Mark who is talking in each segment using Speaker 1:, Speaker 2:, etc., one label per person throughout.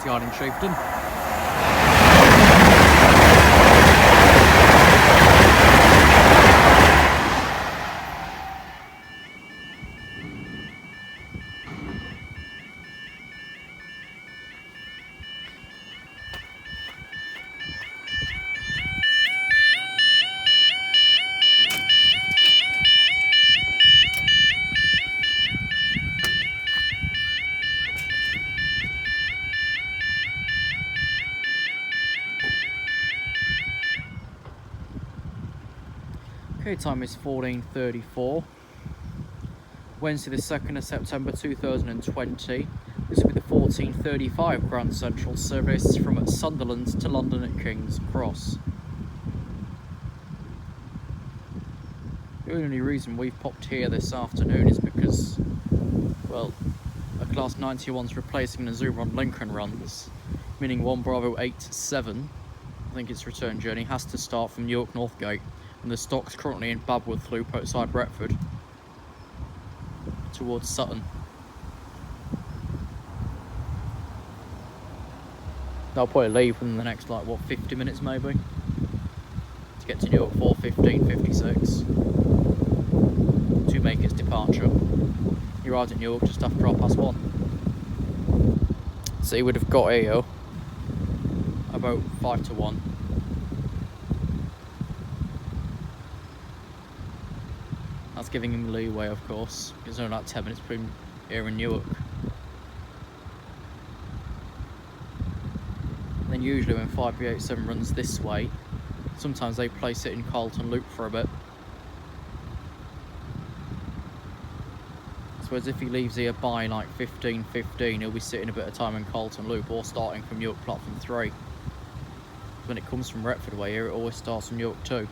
Speaker 1: yard in Chieftain. Okay, time is 14:34. Wednesday the 2nd of September 2020. This will be the 14:35 Grand Central service from Sunderland to London at King's Cross. The only reason we've popped here this afternoon is because, well, a Class 91's replacing the Zoom on Lincoln runs, meaning 1 Bravo 87, I think its return journey, has to start from Newark Northgate, and the stock's currently in Babworth Loop outside Retford towards Sutton. They'll probably leave within the next, like, what, 50 minutes maybe, to get to Newark for 15:56 to make its departure. He arrived at Newark just after 1:30. So he would have got here about 5 to 1. That's giving him leeway, of course, because only like 10 minutes between here and Newark. And then usually when 5B87 runs this way, sometimes they place it in Carlton Loop for a bit. So as if he leaves here by like 15:15, he'll be sitting a bit of time in Carlton Loop or starting from Newark platform 3. When it comes from Retford way here, it always starts from Newark 2.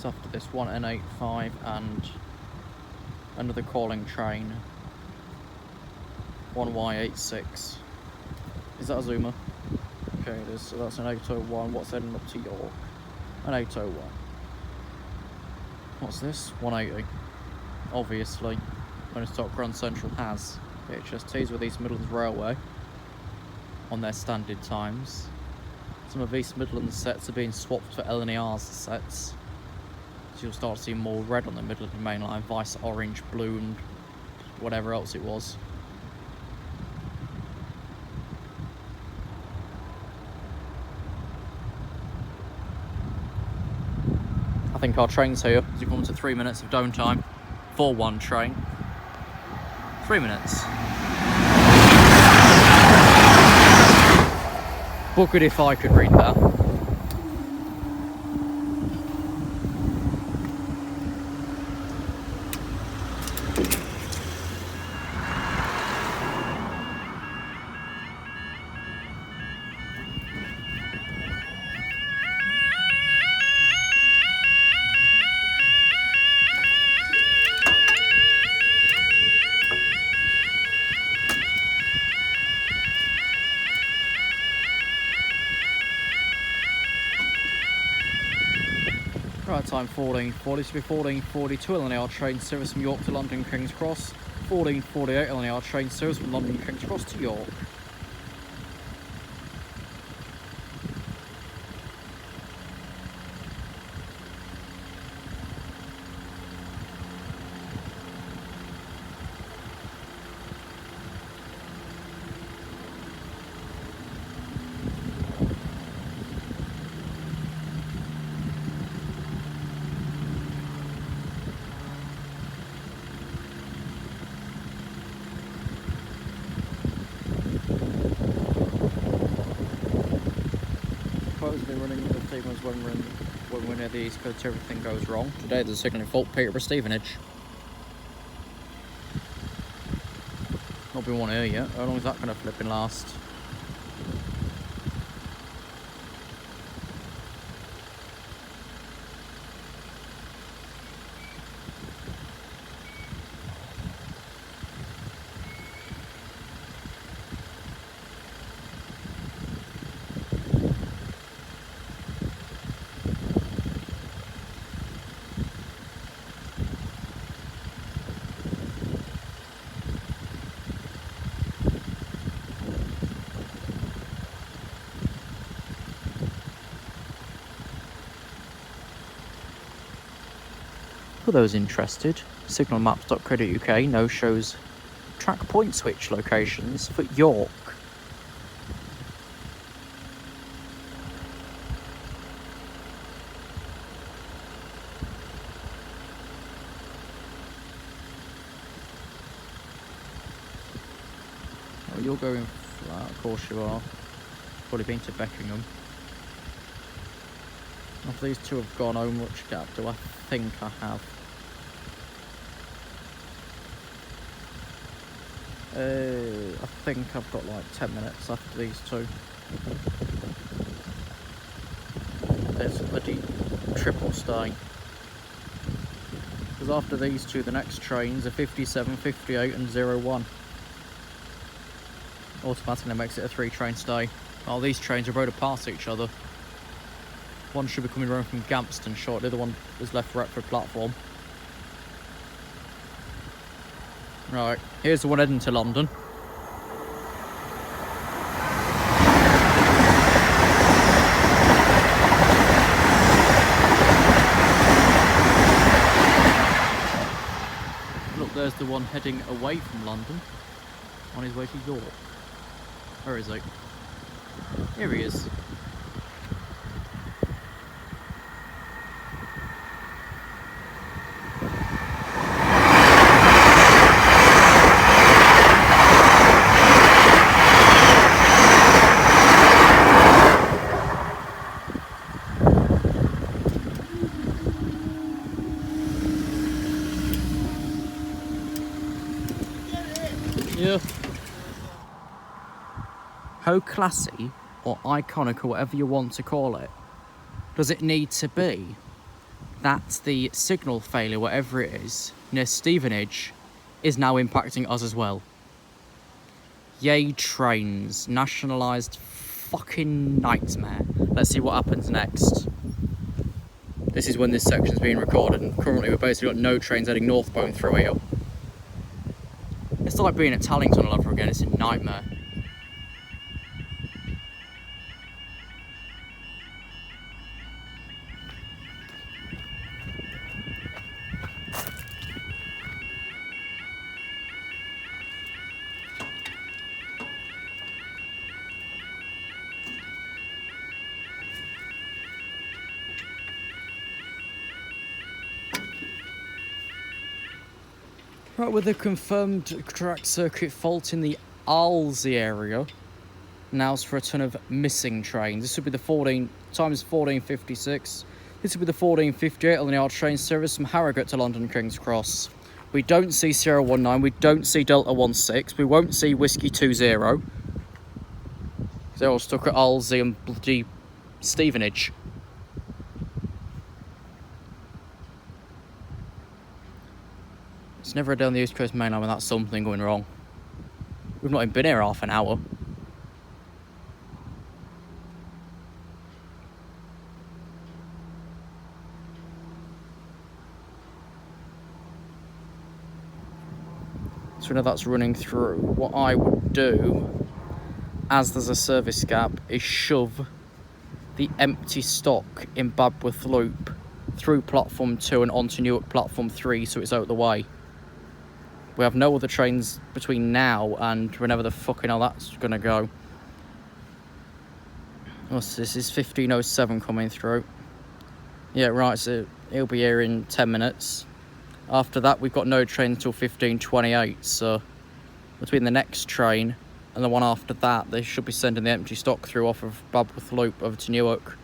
Speaker 1: After this, one N85 and another calling train, 1Y86. Is that a zoomer? Okay, it is. So that's an 801. What's heading up to York? An 801. What's this? 180. Obviously, when it's top Grand Central has HSTs with East Midlands Railway on their standard times. Some of East Midlands sets are being swapped for LNER's sets. You'll start to see more red on the Midland main line, vice orange, blue, and whatever else it was. I think our train's here. As you come to 3 minutes of downtime for one train. 3 minutes. But good if I could read that. Right, time 14:40, this will be 14:42 LNER train service from York to London King's Cross, 14:48 LNER train service from London King's Cross to York. Running the signals when we're near the east coast, everything goes wrong. Today there's a signalling fault, Peterborough Stevenage. Not been one here yet. How long is that going to flipping last? For those interested, signalmaps.co.uk now shows track point switch locations for York. Oh, you're going flat, of course you are. Probably been to Beckingham. After these two have gone, how much gap do I think I have? I think I've got like 10 minutes after these two. There's a bloody triple stay. Because after these two, the next trains are 57, 58 and 01. Automatically makes it a 3-train stay. Oh, these trains are about to pass each other. One should be coming around from Gampston short, the other one is left Retford platform. Right, here's the one heading to London. Look, there's the one heading away from London, on his way to York. Where is he? Here he is. Yeah. How classy or iconic or whatever you want to call it does it need to be that the signal failure, whatever it is, near Stevenage is now impacting us as well? Yay, trains. Nationalised fucking nightmare. Let's see what happens next. This is when this section's being recorded, and currently we've basically got no trains heading northbound through here. It's like being at Tallington all over again, it's a nightmare. Right, with a confirmed track circuit fault in the Alsey area, now's for a ton of missing trains. This would be the 14:56. This would be the 14:58 on the R train service from Harrogate to London King's Cross. We don't see Sierra 19, we don't see Delta 16, we won't see Whiskey 20. They're all stuck at Alsey and bloody Stevenage. It's never a day on the East Coast Main Line when that's something going wrong. We've not even been here half an hour. So now that's running through. What I would do, as there's a service gap, is shove the empty stock in Babworth Loop through platform 2 and onto Newark platform 3 so it's out of the way. We have no other trains between now and whenever the fucking hell that's gonna go. What's this? Is 15:07 coming through. Yeah, right, so he'll be here in 10 minutes. After that, we've got no train until 15:28, so between the next train and the one after that, they should be sending the empty stock through off of Babworth Loop over to Newark.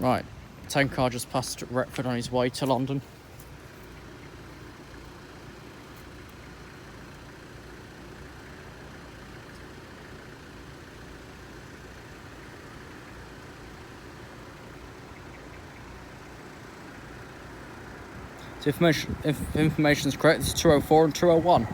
Speaker 1: Right, town car just passed Retford on his way to London. So if information is correct, it's 204 and 201.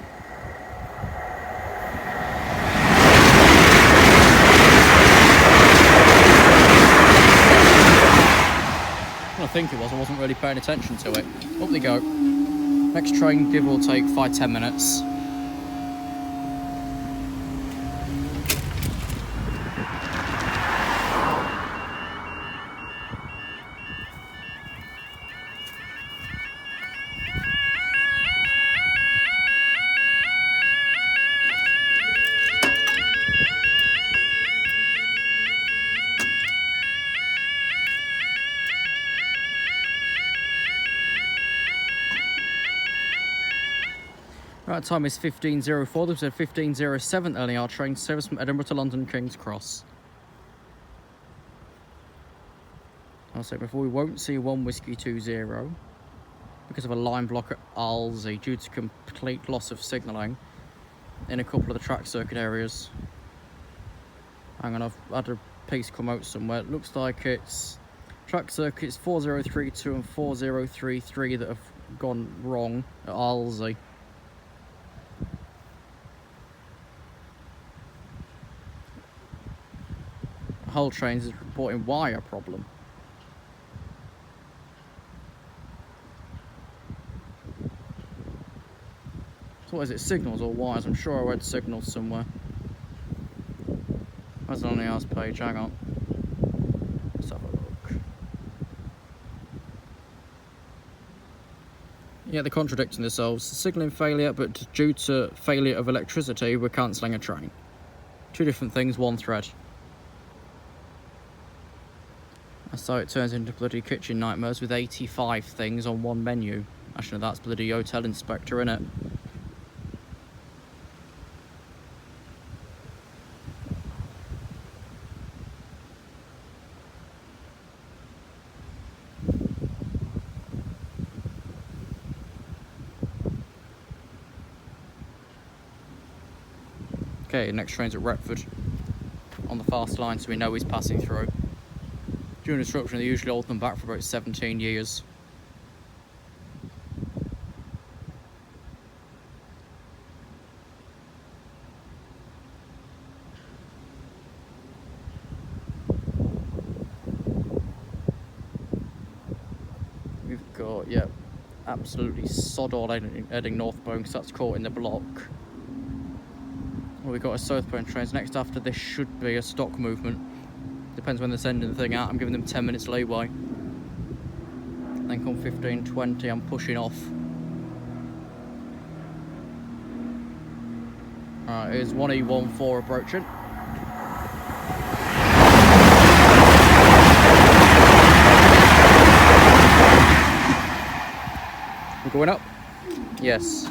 Speaker 1: I think it was. I wasn't really paying attention to it. Up they go. Next train, give or take 5-10 minutes. Right, time is 15:04. There's a 15:07 early hour train service from Edinburgh to London King's Cross. I'll say before, we won't see 1 Whiskey 20 because of a line block at Alsey due to complete loss of signalling in a couple of the track circuit areas. Hang on, I've had a piece come out somewhere. It looks like it's track circuits 4032 and 4033 that have gone wrong at Alsey. Hull Trains is reporting wire problem. So what is it, signals or wires? I'm sure I read signals somewhere. Where's it on the hours page? Hang on. Let's have a look. Yeah, they're contradicting themselves. Signalling failure, but due to failure of electricity, we're cancelling a train. Two different things, one thread. So it turns into bloody kitchen nightmares with 85 things on one menu. Actually, that's bloody hotel inspector, innit? Okay, next train's at Retford on the fast line, so we know he's passing through. During disruption, they usually hold them back for about 17 years. We've got, yeah, absolutely sod all heading northbound because that's caught in the block. Well, we've got a southbound trains. Next after this should be a stock movement. Depends when they're sending the thing out. I'm giving them 10 minutes leeway. Then come 15:20, I'm pushing off. Alright, here's 1E14 approaching. We're going up? Yes.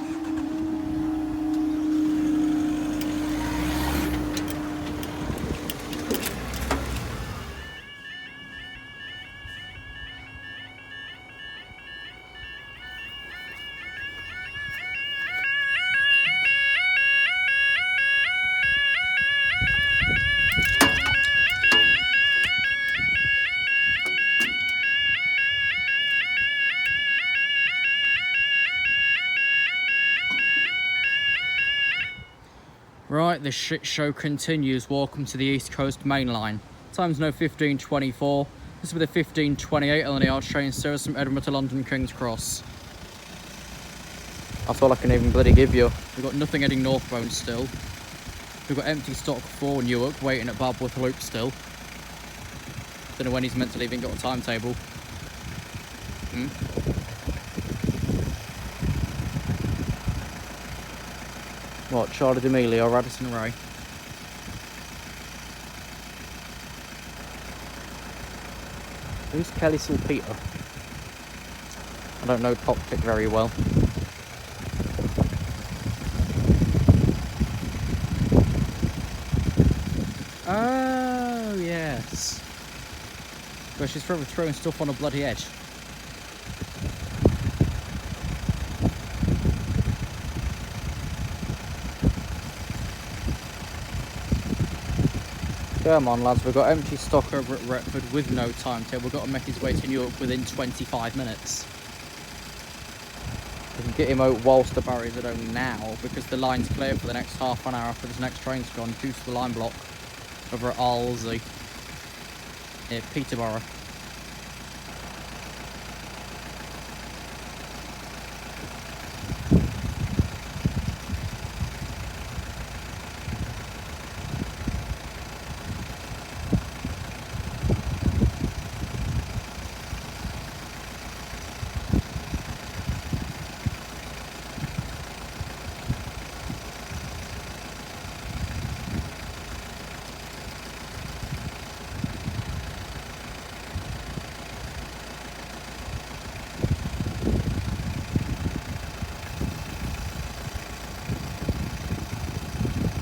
Speaker 1: Right, the shit show continues. Welcome to the East Coast Main Line. Time's now 15:24. This will be the 15:28 LNER train service from Edinburgh to London King's Cross. That's all I can even bloody give you. We've got nothing heading northbound still. We've got empty stock for Newark waiting at Babworth Loop still. Don't know when he's meant to leave, ain't got a timetable. What, Charlie D'Amelio or Radisson Ray? Who's Kelly Salpeter? I don't know Toptic very well. Oh, yes. But she's forever throwing stuff on a bloody edge. Come on lads, we've got empty stock over at Retford with no timetable. We've got to make his way to Newark within 25 minutes. can get him out whilst the barriers are down now, because the line's clear for the next half an hour after this next train's gone due to the line block over at Arlesey near Peterborough.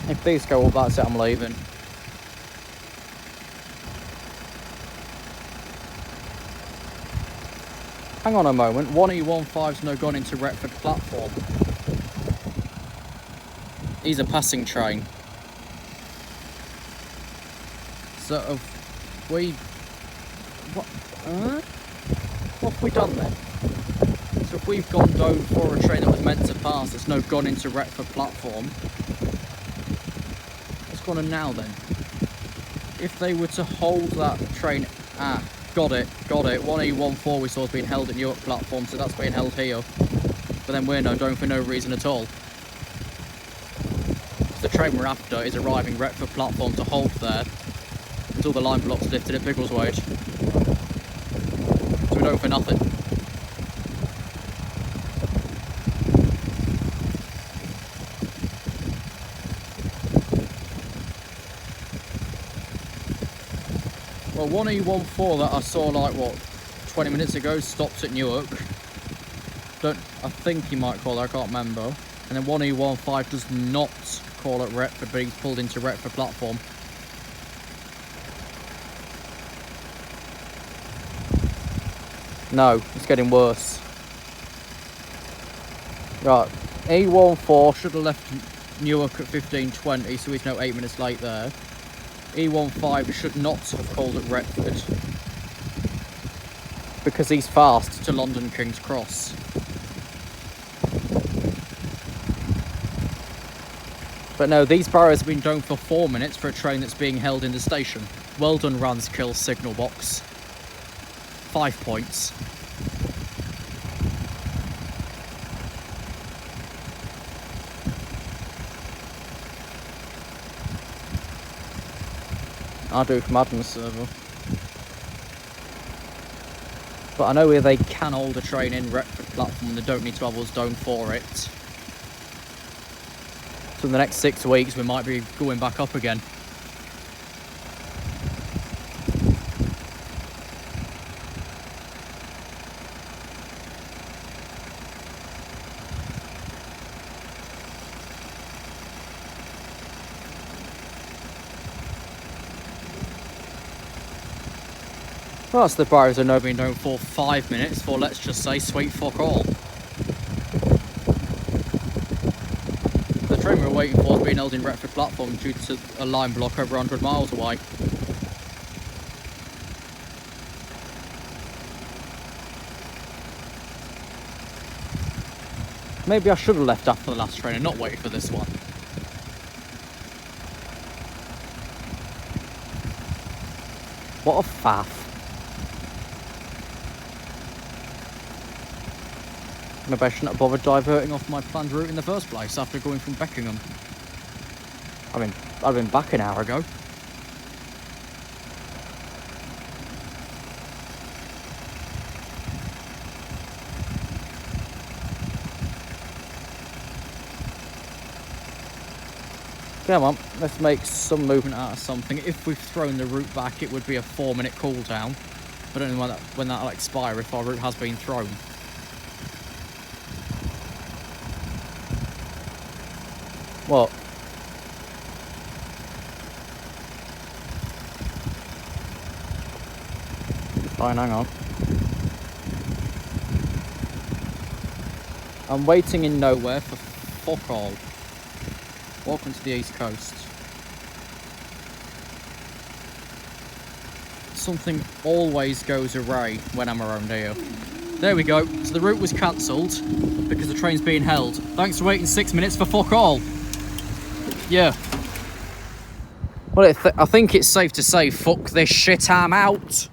Speaker 1: If these go up, that's it, I'm leaving. Hang on a moment, 1E15's now gone into Retford platform. He's a passing train. So have we... What have we done then? So if we've gone down for a train that was meant to pass that's now gone into Retford platform, what's going on now then? If they were to hold that train... Got it. 1E14 we saw is being held at Newark platform, so that's being held here. But then we're now down for no reason at all. The train we're after is arriving Retford platform to hold there until the line block's lifted at Biggleswade. So we're down for nothing. Well, 1E14 that I saw like, what, 20 minutes ago stopped at Newark. I think he might call it, I can't remember. And then 1E15 does not call at Retford, but he's pulled into Retford platform. No, it's getting worse. Right, E14 should have left Newark at 15:20, so he's now 8 minutes late there. E15 should not have called at Retford because he's fast to London King's Cross. But no, these barriers have been down for 4 minutes for a train that's being held in the station. Well done, Ranskill signal box. 5 points. I do from admin server. But I know where they can hold a train in Retford platform and they don't need to have us down for it. So in the next 6 weeks we might be going back up again. Whilst the barriers are now being down for 5 minutes for, let's just say, sweet fuck all. The train we were waiting for is being held in Retford platform due to a line block over 100 miles away. Maybe I should have left after the last train and not waited for this one. What a faff. Maybe I shouldn't have bothered diverting off my planned route in the first place after going from Beckingham. I've been back an hour ago. Come on, let's make some movement out of something. If we've thrown the route back, it would be a 4-minute cooldown. I don't know when that'll expire if our route has been thrown. What? Fine, hang on. I'm waiting in nowhere for fuck all. Welcome to the East Coast. Something always goes awry when I'm around here. There we go. So the route was cancelled because the train's being held. Thanks for waiting 6 minutes for fuck all. Yeah. Well, I think it's safe to say, fuck this shit, I'm out.